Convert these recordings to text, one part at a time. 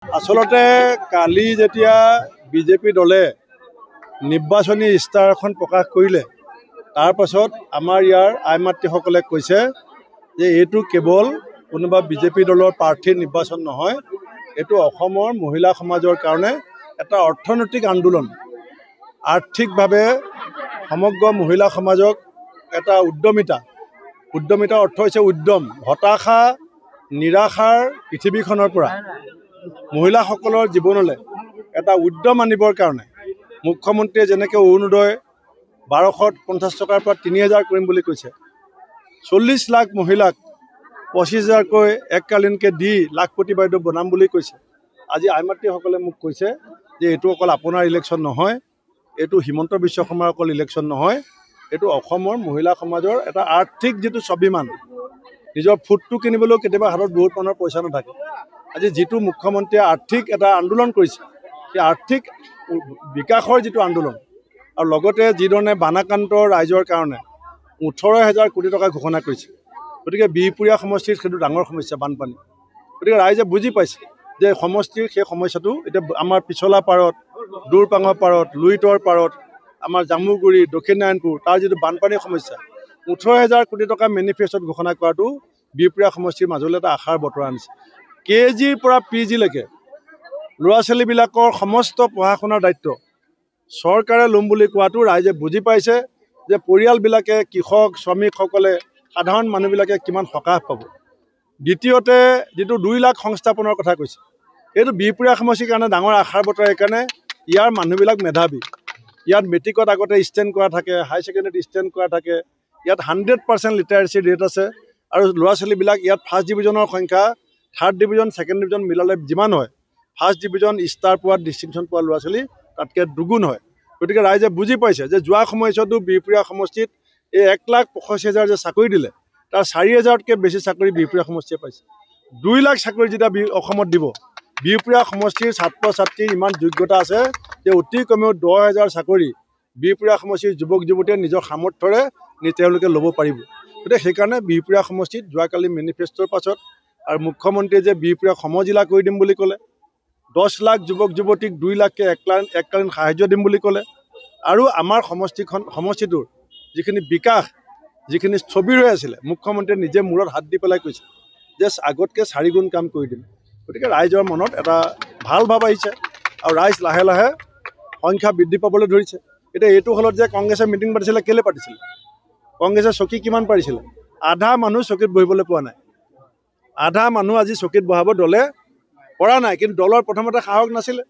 আচলতে কালি যেতিয়া বিজেপি দলে নিৰ্বাচনী ইস্তাহাৰ এখন প্ৰকাশ কৰিলে, তাৰ পাছত আমাৰ ইয়াৰ আই মাতৃসকলে কৈছে যে এইটো কেৱল কোনোবা বিজেপি দলৰ প্ৰাৰ্থীৰ নিৰ্বাচন নহয়, এইটো অসমৰ মহিলা সমাজৰ কাৰণে এটা অৰ্থনৈতিক আন্দোলন। আৰ্থিকভাৱে সমগ্ৰ মহিলা সমাজক এটা উদ্যমিতাৰ অৰ্থ হৈছে উদ্যম, হতাশা, নিৰাশাৰ পৃথিৱীখনৰ পৰা মহিলাসকলৰ জীৱনলৈ এটা উদ্যম আনিবৰ কাৰণে মুখ্যমন্ত্ৰীয়ে যেনেকৈ অৰুণোদয় 1250 টকাৰ পৰা 3000 কৰিম বুলি কৈছে, 40 লাখ মহিলাক 25,000কৈ এককালীনকৈ দি লাখপতি বাইদেউ বনাম বুলি কৈছে। আজি আই মাতৃসকলে মোক কৈছে যে এইটো অকল আপোনাৰ ইলেকশ্যন নহয়, এইটো হিমন্ত বিশ্ব শৰ্মাৰ অকল ইলেকশ্যন নহয়, এইটো অসমৰ মহিলা সমাজৰ এটা আৰ্থিক যিটো স্বাভিমান, নিজৰ ফুডটো কিনিবলৈও কেতিয়াবা হাতত বহুত মানুহৰ পইচা নাথাকে। আজি যিটো মুখ্যমন্ত্ৰীয়ে আৰ্থিক এটা আন্দোলন কৰিছে, সেই আৰ্থিক বিকাশৰ যিটো আন্দোলন, আৰু লগতে যিধৰণে বানাক্ৰান্ত ৰাইজৰ কাৰণে 18,000 কোটি টকা ঘোষণা কৰিছে, গতিকে বিহপুৰীয়া সমষ্টিত সেইটো ডাঙৰ সমস্যা বানপানী। গতিকে ৰাইজে বুজি পাইছে যে সমষ্টিৰ সেই সমস্যাটো এতিয়া আমাৰ পিছলা পাৰত, দূৰপাঙৰ পাৰত, লুইতৰ পাৰত, আমাৰ জামুগুৰি, দক্ষিণ নাৰায়ণপুৰ, তাৰ যিটো বানপানীৰ সমস্যা, 18,000 কোটি টকা মেনিফেষ্টত ঘোষণা কৰাটো বিহপুৰীয়া সমষ্টিৰ মাজলৈ এটা আশাৰ বতৰা আনিছে। কেজিৰ পৰা পিজিলৈকে ল'ৰা ছোৱালীবিলাকৰ সমস্ত পঢ়া শুনাৰ দায়িত্ব চৰকাৰে ল'ম বুলি কোৱাটো ৰাইজে বুজি পাইছে যে পৰিয়ালবিলাকে, কৃষক শ্ৰমিকসকলে, সাধাৰণ মানুহবিলাকে কিমান সকাহ পাব। দ্বিতীয়তে যিটো 2 লাখ সংস্থাপনৰ কথা কৈছে, এইটো বিহপুৰীয়া সমষ্টিৰ কাৰণে ডাঙৰ আশাৰ বতৰা। সেইকাৰণে ইয়াৰ মানুহবিলাক মেধাৱী, ইয়াত মেট্ৰিকত আগতে ষ্টেণ্ড কৰা থাকে, হাই ছেকেণ্ডেৰীত ষ্টেণ্ড কৰা থাকে, ইয়াত 100% লিটাৰেচি ৰেট আছে, আৰু ল'ৰা ছোৱালীবিলাক ইয়াত ফাৰ্ষ্ট ডিভিজনৰ সংখ্যা, থাৰ্ড ডিভিজন, ছেকেণ্ড ডিভিজন মিলালে যিমান হয়, ফাৰ্ষ্ট ডিভিজন ষ্টাৰ পোৱা, ডিষ্টিংশ্যন পোৱা ল'ৰা ছোৱালী তাতকৈ দুগুণ হয়। গতিকে ৰাইজে বুজি পাইছে যে যোৱা সময়ছোৱাতো বিহপুৰীয়া সমষ্টিত এই 1,85,000 যে চাকৰি দিলে, তাৰ 4,000তকৈ বেছি চাকৰি বিহপুৰীয়া সমষ্টিয়ে পাইছে। 2 লাখ চাকৰি যেতিয়া অসমত দিব, বিহপুৰীয়া সমষ্টিৰ ছাত্ৰ ছাত্ৰীৰ ইমান যোগ্যতা আছে যে অতি কমেও 10,000 চাকৰি বিহপুৰীয়া সমষ্টিৰ যুৱক যুৱতীয়ে নিজৰ সামৰ্থ্যৰে তেওঁলোকে ল'ব পাৰিব। গতিকে সেইকাৰণে বিহপুৰীয়া সমষ্টিত যোৱাকালি মেনিফেষ্টৰ পাছত আৰু মুখ্যমন্ত্ৰীয়ে যে বিহপুৰীয়া সমজিলা কৰি দিম বুলি ক'লে, 10 লাখ যুৱক যুৱতীক 2 লাখকৈ এককালীন সাহাৰ্য দিম বুলি ক'লে, আৰু আমাৰ সমষ্টিটোৰ যিখিনি বিকাশ, যিখিনি স্থবিৰ হৈ আছিলে, মুখ্যমন্ত্ৰীয়ে নিজে মূৰত হাত দি পেলাই কৈছে যে আগতকৈ 4 গুণ কাম কৰি দিম। গতিকে ৰাইজৰ মনত এটা ভাল ভাৱ আহিছে, আৰু ৰাইজ লাহে লাহে সংখ্যা বৃদ্ধি পাবলৈ ধৰিছে। এতিয়া এইটো হলত যে কংগ্ৰেছে মিটিং পাতিছিলে, কেলৈ পাতিছিলে? কংগ্ৰেছে চকী কিমান পাৰিছিলে? আধা মানুহ চকীত বহিবলৈ পোৱা নাই, আধা মানুহ আজি চকীত বহাব দলে পৰা নাই। কিন্তু দলৰ প্ৰথমতে সাহস নাছিলে,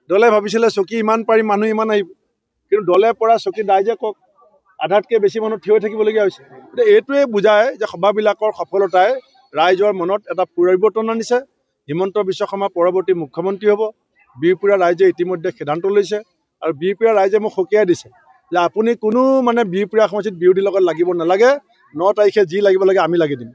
দলে ভাবিছিলে চকী ইমান পাৰিম, মানুহ ইমান আহিব, কিন্তু দলে পৰা চকীত ৰাইজে কওক, আধাতকৈ বেছি মানুহ থিয় হৈ থাকিবলগীয়া হৈছে। এতিয়া এইটোৱে বুজায় যে সভাবিলাকৰ সফলতাই ৰাইজৰ মনত এটা পৰিৱৰ্তন আনিছে। হিমন্ত বিশ্ব শৰ্মা পৰৱৰ্তী মুখ্যমন্ত্ৰী হ'ব, বিহপুৰীয়া ৰাইজে ইতিমধ্যে সিদ্ধান্ত লৈছে, আৰু বিহপুৰীয়া ৰাইজে মোক সকীয়াই দিছে যে আপুনি কোনো বিহপুৰীয়া সমষ্টিত বিৰোধীৰ লগত লাগিব নালাগে, 9 তাৰিখে যি লাগিব লাগে আমি লাগি দিম।